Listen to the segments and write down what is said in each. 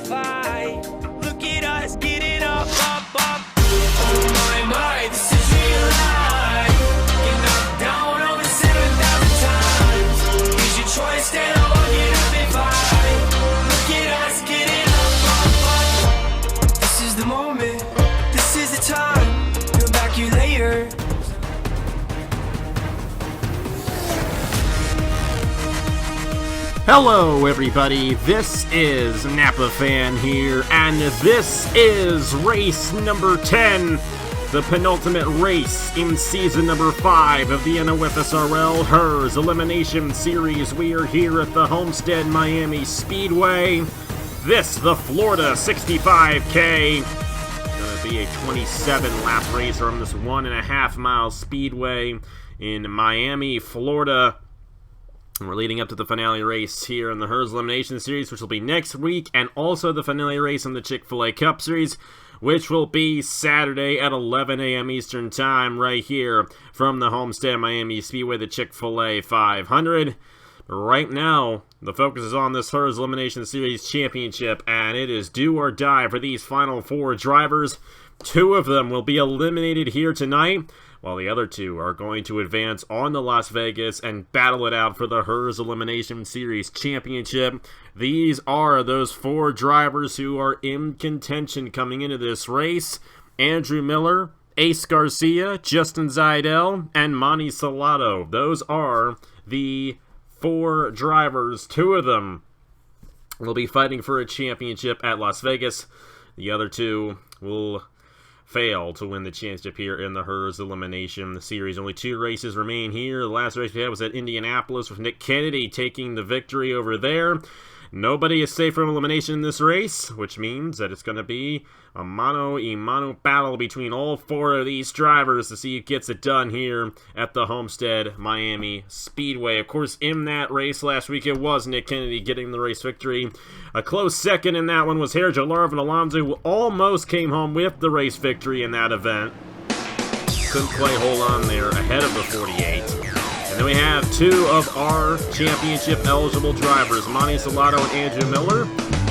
fight. Look at us, get it up, up, up. Oh my, this is real life. Get knocked down over 7,000 times. Use your choice, stand up, get up and fight. Look at us, get it up, up, up. This is the moment, this is the time. Come back here later. Hello everybody, this is Napa Fan here, and this is race number 10, the penultimate race in season number 5 of the NOFSRL HES Elimination Series. We are here at the Homestead Miami Speedway. This, the Florida 65K. It's going to be a 27-lap race on this 1.5-mile speedway in Miami, Florida. And we're leading up to the finale race here in the HES Elimination Series, which will be next week, and also the finale race in the Chick-fil-A Cup Series, which will be Saturday at 11 a.m. Eastern Time right here from the Homestead Miami Speedway, the Chick-fil-A 500. But right now, the focus is on this HES Elimination Series Championship, and it is do or die for these final 4 drivers. 2 of them will be eliminated here tonight, while the other 2 are going to advance on to Las Vegas and battle it out for the HES Elimination Series Championship. These are those 4 drivers who are in contention coming into this race: Andrew Miller, Ace Garcia, Justin Zaidel, and Monty Salato. Those are the 4 drivers. 2 of them will be fighting for a championship at Las Vegas. The other 2 will fail to win the championship here in the HES Elimination Series. Only 2 races remain here. The last race we had was at Indianapolis with Nick Kennedy taking the victory over there. Nobody is safe from elimination in this race, which means that it's going to be a mano-a-mano battle between all 4 of these drivers to see who gets it done here at the Homestead Miami Speedway. Of course, in that race last week, it was Nick Kennedy getting the race victory. A close second in that one was Sergio Larvin Alonso, who almost came home with the race victory in that event. Couldn't quite hold on there ahead of the 48. And then we have 2 of our championship-eligible drivers, Monty Salato and Andrew Miller.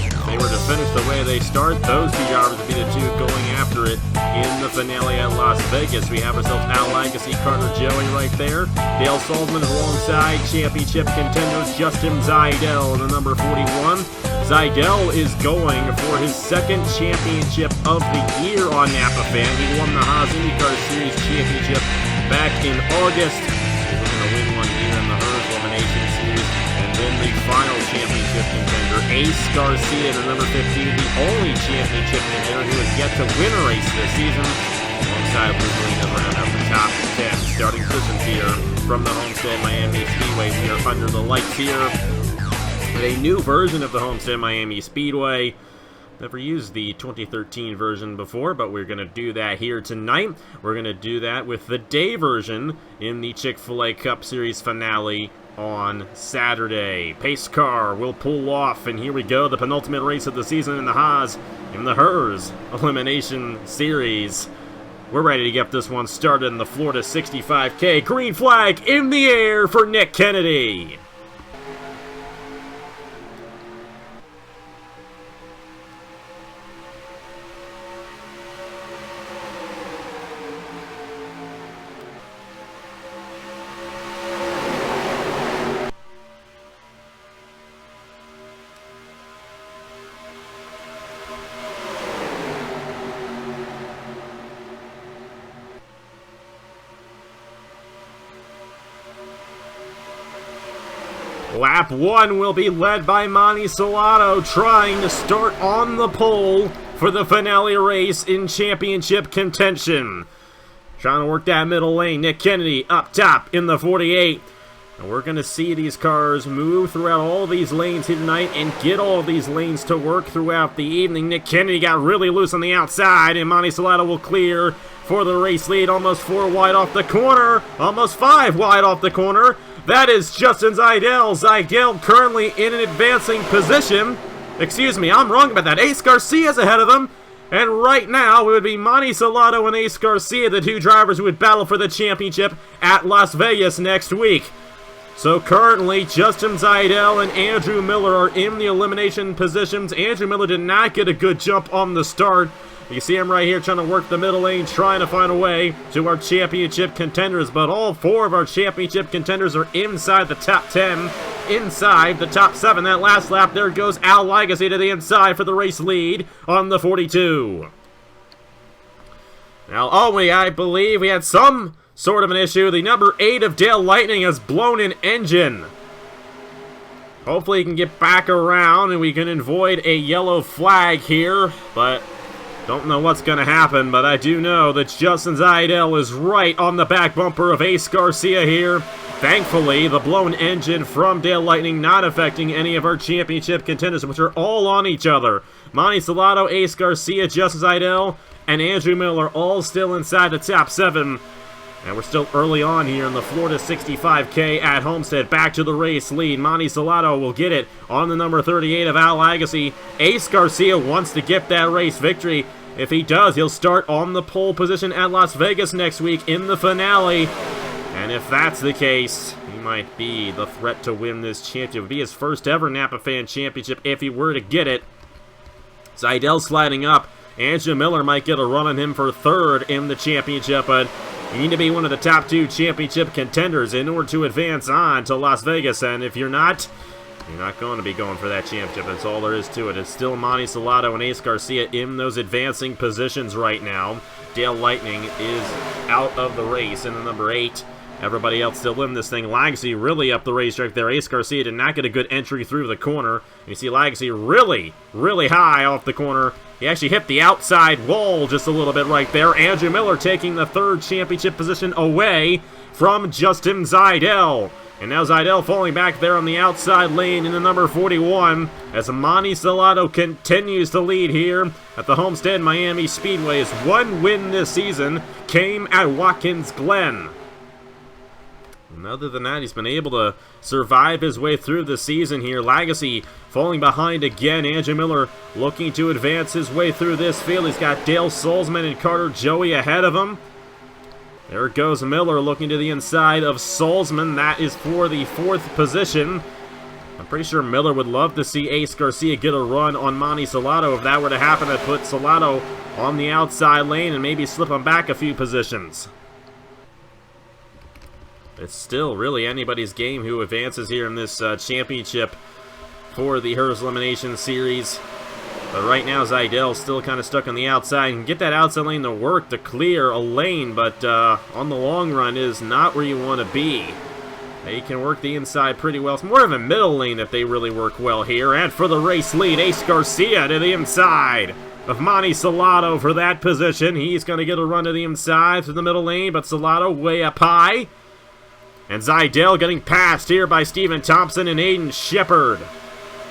If they were to finish the way they start, those 2 drivers would be the 2 going after it in the finale at Las Vegas. We have ourselves Al Legacy, Carter Joey right there. Dale Salzman alongside championship contender Justin Zaidel in the number 41. Zaidel is going for his 2nd championship of the year on Napa Fan. He won the HES IndyCar Series Championship back in August. He's looking to win one here in the HES Elimination Series. And then the final championship contender, Ace Garcia, the number 15, the only championship contender who has yet to win a race this season. Alongside Blue Green to round out the top 10 starting positions here from the Homestead Miami Speedway. We are under the lights here with a new version of the Homestead Miami Speedway. Never used the 2013 version before, but we're going to do that here tonight. We're going to do that with the day version in the Chick-fil-A Cup Series finale on Saturday. Pace car will pull off, and here we go, the penultimate race of the season in the HES Elimination Series. We're ready to get this one started in the Florida 65K. Green flag in the air for Nick Kennedy. Lap 1 will be led by Monty Salato, trying to start on the pole for the finale race in championship contention. Trying to work that middle lane. Nick Kennedy up top in the 48. And we're going to see these cars move throughout all these lanes here tonight and get all of these lanes to work throughout the evening. Nick Kennedy got really loose on the outside, and Monty Salato will clear for the race lead. Almost 4 wide off the corner. Almost 5 wide off the corner. That is Justin Zaidel. Zaidel currently in an advancing position. Excuse me, I'm wrong about that. Ace Garcia's ahead of them. And right now, it would be Monty Salato and Ace Garcia, the 2 drivers who would battle for the championship at Las Vegas next week. So currently, Justin Zaidel and Andrew Miller are in the elimination positions. Andrew Miller did not get a good jump on the start. You see him right here trying to work the middle lane, trying to find a way to our championship contenders. But all 4 of our championship contenders are inside the top 10, inside the top 7. That last lap, there goes Al Legacy to the inside for the race lead on the 42. Now, I believe we had some sort of an issue. The number 8 of Dale Lightning has blown an engine. Hopefully he can get back around and we can avoid a yellow flag here, but don't know what's going to happen. But I do know that Justin Zaidel is right on the back bumper of Ace Garcia here. Thankfully, the blown engine from Dale Lightning not affecting any of our championship contenders, which are all on each other. Monty Salado, Ace Garcia, Justin Zaidel, and Andrew Miller all still inside the top 7. And we're still early on here in the Florida 65K at Homestead. Back to the race lead. Monty Salado will get it on the number 38 of Al Legacy. Ace Garcia wants to get that race victory. If he does, he'll start on the pole position at Las Vegas next week in the finale. And if that's the case, he might be the threat to win this championship. It would be his first ever Napa Fan Championship if he were to get it. Zaidel sliding up. Andrew Miller might get a run on him for 3rd in the championship, but you need to be one of the top 2 championship contenders in order to advance on to Las Vegas, and if you're not going to be going for that championship. That's all there is to it. It's still Monty Salado and Ace Garcia in those advancing positions right now. Dale Lightning is out of the race in the number 8. Everybody else still in this thing. Legacy really up the racetrack there. Ace Garcia did not get a good entry through the corner. You see Legacy really, really high off the corner. He actually hit the outside wall just a little bit right there. Andrew Miller taking the 3rd championship position away from Justin Zaidel. And now Zaidel falling back there on the outside lane in the number 41 as Monty Salado continues to lead here at the Homestead Miami Speedway. His 1 win this season came at Watkins Glen. And other than that, he's been able to survive his way through the season here. Legacy falling behind again. Andrew Miller looking to advance his way through this field. He's got Dale Solzman and Carter Joey ahead of him. There goes Miller looking to the inside of Solzman. That is for the 4th position. I'm pretty sure Miller would love to see Ace Garcia get a run on Monty Salado. If that were to happen, I'd put Salado on the outside lane and maybe slip him back a few positions. It's still really anybody's game who advances here in this championship for the HES Elimination Series. But right now, Zaidel's still kind of stuck on the outside. And get that outside lane to work to clear a lane, but on the long run is not where you want to be. They can work the inside pretty well. It's more of a middle lane that they really work well here. And for the race lead, Ace Garcia to the inside of Monty Salado for that position. He's going to get a run to the inside through the middle lane, but Salado way up high. And Zaidel getting passed here by Steven Thompson and Aiden Shepard.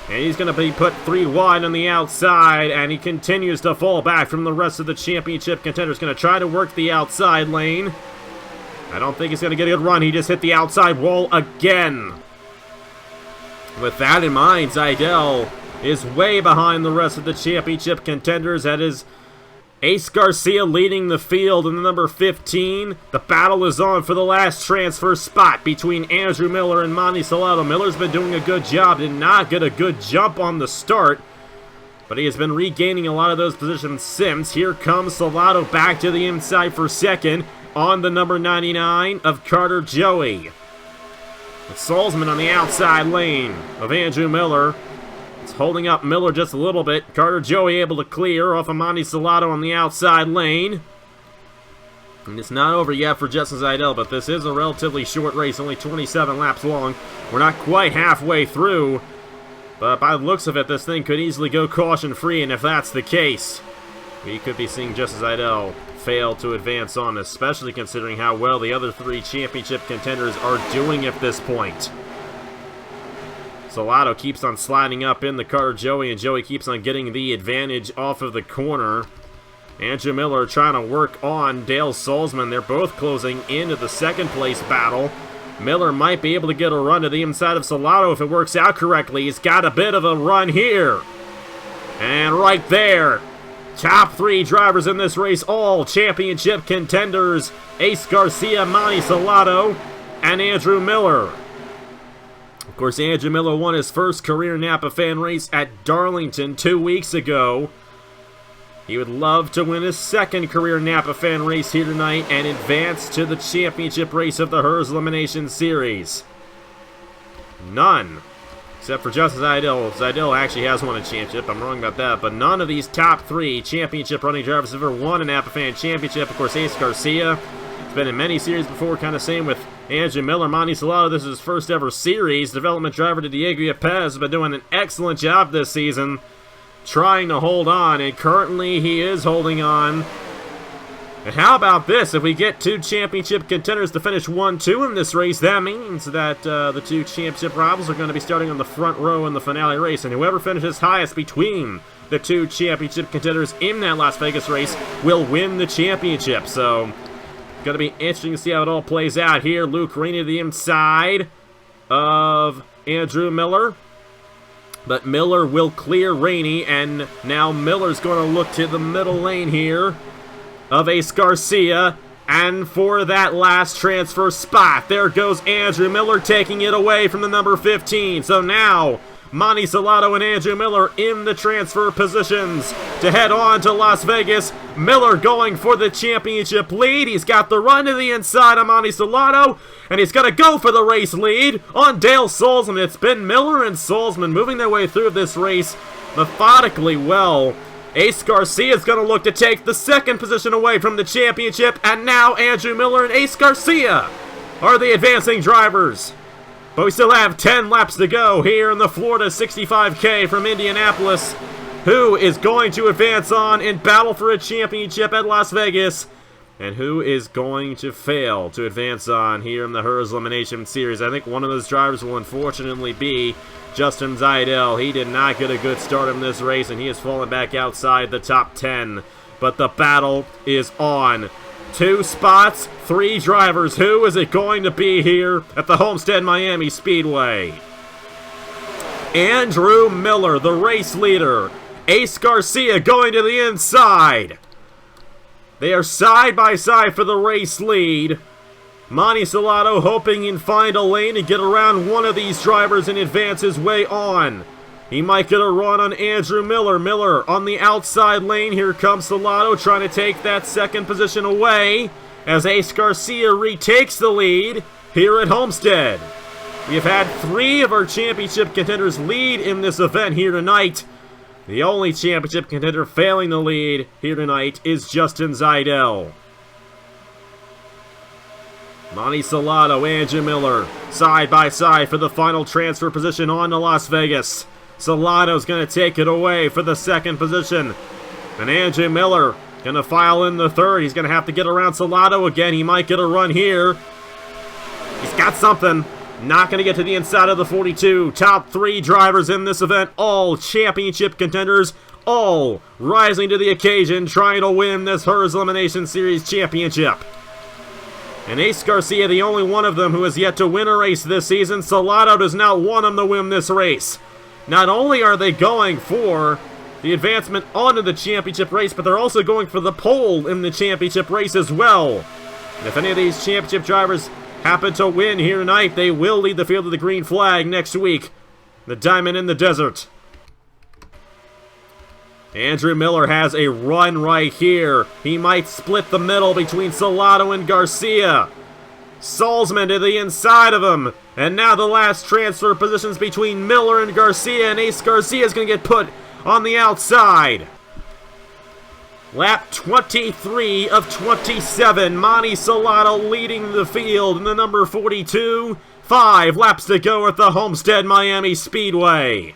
And he's going to be put 3 wide on the outside, and he continues to fall back from the rest of the championship contenders. Going to try to work the outside lane. I don't think he's going to get a good run. He just hit the outside wall again. With that in mind, Zaidel is way behind the rest of the championship contenders. That is Ace Garcia leading the field in the number 15. The battle is on for the last transfer spot between Andrew Miller and Monty Salado. Miller's been doing a good job. Did not get a good jump on the start, but he has been regaining a lot of those positions since. Here comes Salado back to the inside for 2nd on the number 99 of Carter Joey. It's Solzman on the outside lane of Andrew Miller. It's holding up Miller just a little bit. Carter Joey able to clear off of Monty Salado on the outside lane. And it's not over yet for Justin Zaidel, but this is a relatively short race, only 27 laps long. We're not quite halfway through, but by the looks of it, this thing could easily go caution-free, and if that's the case, we could be seeing Justin Zaidel fail to advance on, especially considering how well the other 3 championship contenders are doing at this point. Salado keeps on sliding up in the Carter Joey, and Joey keeps on getting the advantage off of the corner. Andrew Miller trying to work on Dale Solzman. They're both closing into the 2nd place battle. Miller might be able to get a run to the inside of Salado if it works out correctly. He's got a bit of a run here. And right there, top 3 drivers in this race, all championship contenders. Ace Garcia, Monty Salado, and Andrew Miller. Of course, Andrew Miller won his first career Napa fan race at Darlington 2 weeks ago. He would love to win his second career Napa fan race here tonight and advance to the championship race of the HES Elimination Series. None, except for Justin Zeidel. Zeidel actually has won a championship. I'm wrong about that. But none of these top 3 championship running drivers have ever won a Napa fan championship. Of course, Ace Garcia has been in many series before. Kind of same with Andrew Miller. Monty Salado, this is his first ever series. Development driver to Diego Yepes has been doing an excellent job this season, trying to hold on, and currently he is holding on. And how about this? If we get 2 championship contenders to finish 1-2 in this race, that means that the 2 championship rivals are going to be starting on the front row in the finale race, and whoever finishes highest between the 2 championship contenders in that Las Vegas race will win the championship. So going to be interesting to see how it all plays out here. Luke Rainey to the inside of Andrew Miller. But Miller will clear Rainey, and now Miller's going to look to the middle lane here of Ace Garcia. And for that last transfer spot, there goes Andrew Miller taking it away from the number 15. So now Monty Salado and Andrew Miller in the transfer positions to head on to Las Vegas. Miller going for the championship lead. He's got the run to the inside of Monty Salado, and he's going to go for the race lead on Dale Solzman. It's been Miller and Solzman moving their way through this race methodically well. Ace Garcia is going to look to take the second position away from the championship, and now Andrew Miller and Ace Garcia are the advancing drivers. But we still have 10 laps to go here in the Florida 65K from Indianapolis. Who is going to advance on and battle for a championship at Las Vegas? And who is going to fail to advance on here in the HES Elimination Series? I think one of those drivers will unfortunately be Justin Zeidel. He did not get a good start in this race, and he has fallen back outside the top 10. But the battle is on. 2 spots, 3 drivers. Who is it going to be here at the Homestead Miami Speedway? Andrew Miller, the race leader. Ace Garcia going to the inside. They are side by side for the race lead. Monty Salado hoping he can find a lane and get around one of these drivers and advance his way on. He might get a run on Andrew Miller. Miller on the outside lane. Here comes Salado trying to take that second position away as Ace Garcia retakes the lead here at Homestead. We have had 3 of our championship contenders lead in this event here tonight. The only championship contender failing the lead here tonight is Justin Zeidel. Monty Salado, Andrew Miller, side by side for the final transfer position on to Las Vegas. Salado's going to take it away for the second position. And Andrew Miller going to file in the third. He's going to have to get around Salado again. He might get a run here. He's got something. Not going to get to the inside of the 42. Top 3 drivers in this event, all championship contenders, all rising to the occasion, trying to win this HES Elimination Series championship. And Ace Garcia, the only one of them who has yet to win a race this season. Salado does not want him to win this race. Not only are they going for the advancement onto the championship race, but they're also going for the pole in the championship race as well. And if any of these championship drivers happen to win here tonight, they will lead the field of the green flag next week. The Diamond in the Desert. Andrew Miller has a run right here. He might split the middle between Salado and Garcia. Solzman to the inside of him. And now the last transfer positions between Miller and Garcia, and Ace Garcia is going to get put on the outside. Lap 23 of 27. Monty Salado leading the field in the number 42. 5 laps to go at the Homestead Miami Speedway.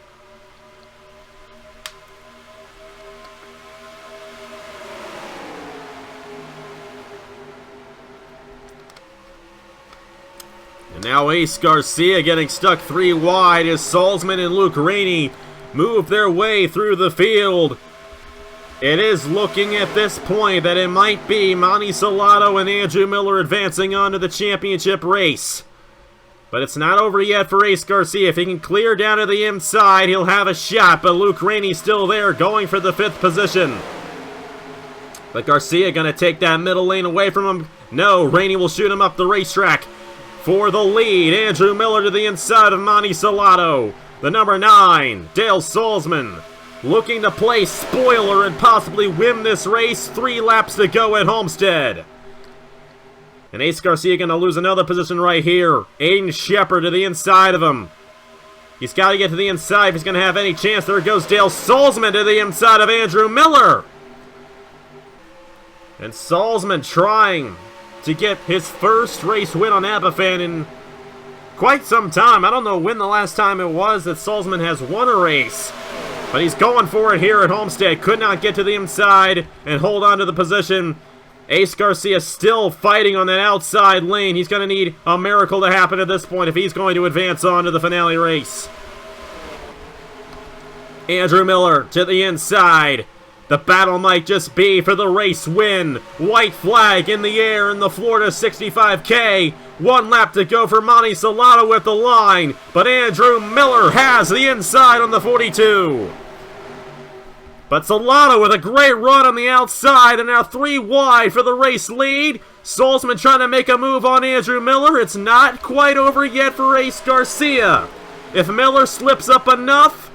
And now Ace Garcia getting stuck 3 wide as Solzman and Luke Rainey move their way through the field. It is looking at this point that it might be Monty Salado and Andrew Miller advancing on to the championship race. But it's not over yet for Ace Garcia. If he can clear down to the inside, he'll have a shot. But Luke Rainey's still there, going for the 5th position. But Garcia going to take that middle lane away from him. No, Rainey will shoot him up the racetrack. for the lead. Andrew Miller to the inside of Monty Salato. The number 9, Dale Salzman, looking to play spoiler and possibly win this race. 3 laps to go at Homestead. And Ace Garcia going to lose another position right here. Aiden Shepard to the inside of him. He's got to get to the inside if he's going to have any chance. There goes Dale Salzman to the inside of Andrew Miller. And Salzman trying to get his first race win on Napafan in quite some time. I don't know when the last time it was that Salzman has won a race. But he's going for it here at Homestead. Could not get to the inside and hold on to the position. Ace Garcia still fighting on that outside lane. He's going to need a miracle to happen at this point if he's going to advance on to the finale race. Andrew Miller to the inside. The battle might just be for the race win. White flag in the air in the Florida 65K. 1 lap to go for Monty Salato at the line. But Andrew Miller has the inside on the 42. But Salato with a great run on the outside, and now 3 wide for the race lead. Salzman trying to make a move on Andrew Miller. It's not quite over yet for Ace Garcia. If Miller slips up enough,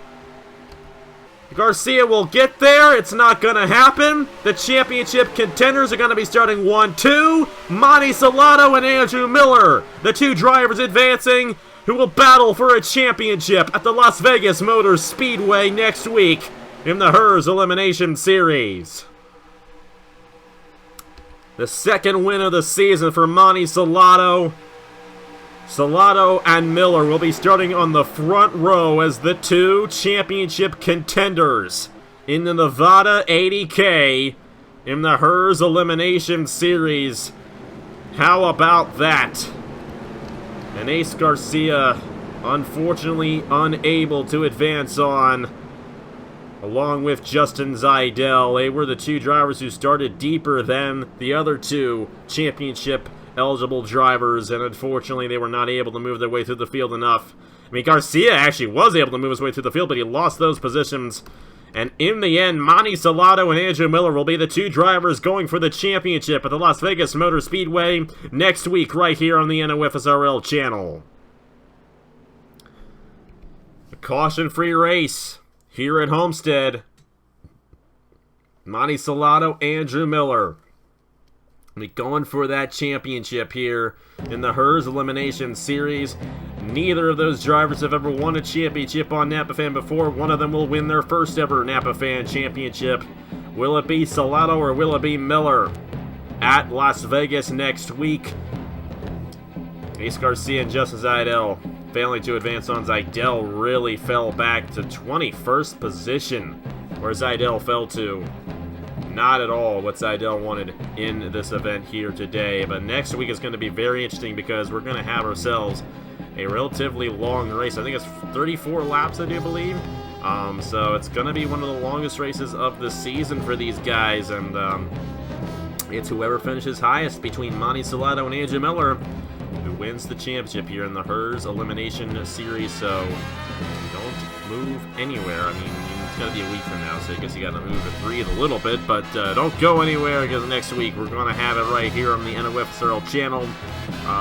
Garcia will get there. It's not going to happen. The championship contenders are going to be starting 1-2. Monty Salato and Andrew Miller, the 2 drivers advancing, who will battle for a championship at the Las Vegas Motor Speedway next week in the HES Elimination Series. The second win of the season for Monty Salato. Salato and Miller will be starting on the front row as the 2 championship contenders in the Nevada 80K in the HES Elimination Series. How about that? And Ace Garcia, unfortunately unable to advance on, along with Justin Zeidel. They were the 2 drivers who started deeper than the other 2 championship eligible drivers, and unfortunately they were not able to move their way through the field enough. I mean, Garcia actually was able to move his way through the field, but he lost those positions. And in the end, Monty Salato and Andrew Miller will be the 2 drivers going for the championship at the Las Vegas Motor Speedway next week right here on the NOFSRL channel. A caution-free race here at Homestead. Monty Salato, Andrew Miller. Be going for that championship here in the HES Elimination Series. Neither of those drivers have ever won a championship on Napafan before. One of them will win their first ever Napafan championship. Will it be Salato or will it be Miller at Las Vegas next week? Ace Garcia and Justin Zeidel failing to advance on. Zeidel really fell back to 21st position, where Zeidel fell to. Not at all what Zeidel wanted in this event here today. But next week is going to be very interesting because we're going to have ourselves a relatively long race. I think it's 34 laps, I do believe. So it's going to be one of the longest races of the season for these guys. And it's whoever finishes highest between Monty Salato and Andrew Miller who wins the championship here in the HES Elimination Series. So don't move anywhere. I mean, it's going to be a week from now, so I guess you got to move and breathe a little bit, but don't go anywhere because next week we're going to have it right here on the NOFSRL channel,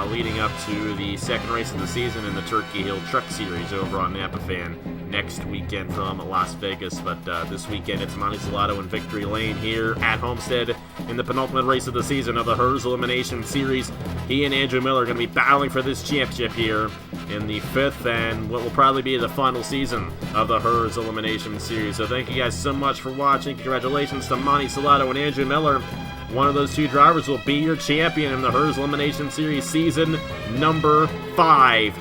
leading up to the second race of the season in the Turkey Hill Truck Series over on Napafan next weekend from Las Vegas. But this weekend it's Monty Salato in Victory Lane here at Homestead in the penultimate race of the season of the HES Elimination Series. He and Andrew Miller are going to be battling for this championship here in the 5th and what will probably be the final season of the HES Elimination Series. So thank you guys so much for watching. Congratulations to Monty Salato and Andrew Miller. One of those 2 drivers will be your champion in the HES Elimination Series season number 5.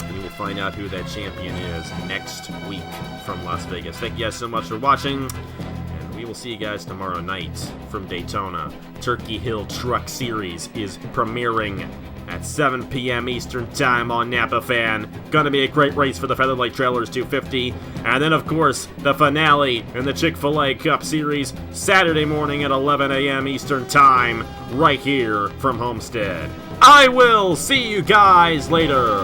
And you will find out who that champion is next week from Las Vegas. Thank you guys so much for watching. And we will see you guys tomorrow night from Daytona. Turkey Hill Truck Series is premiering at 7 p.m. Eastern Time on Napafan. Gonna be a great race for the Featherlight Trailers 250. And then, of course, the finale in the Chick-fil-A Cup Series Saturday morning at 11 a.m. Eastern Time right here from Homestead. I will see you guys later.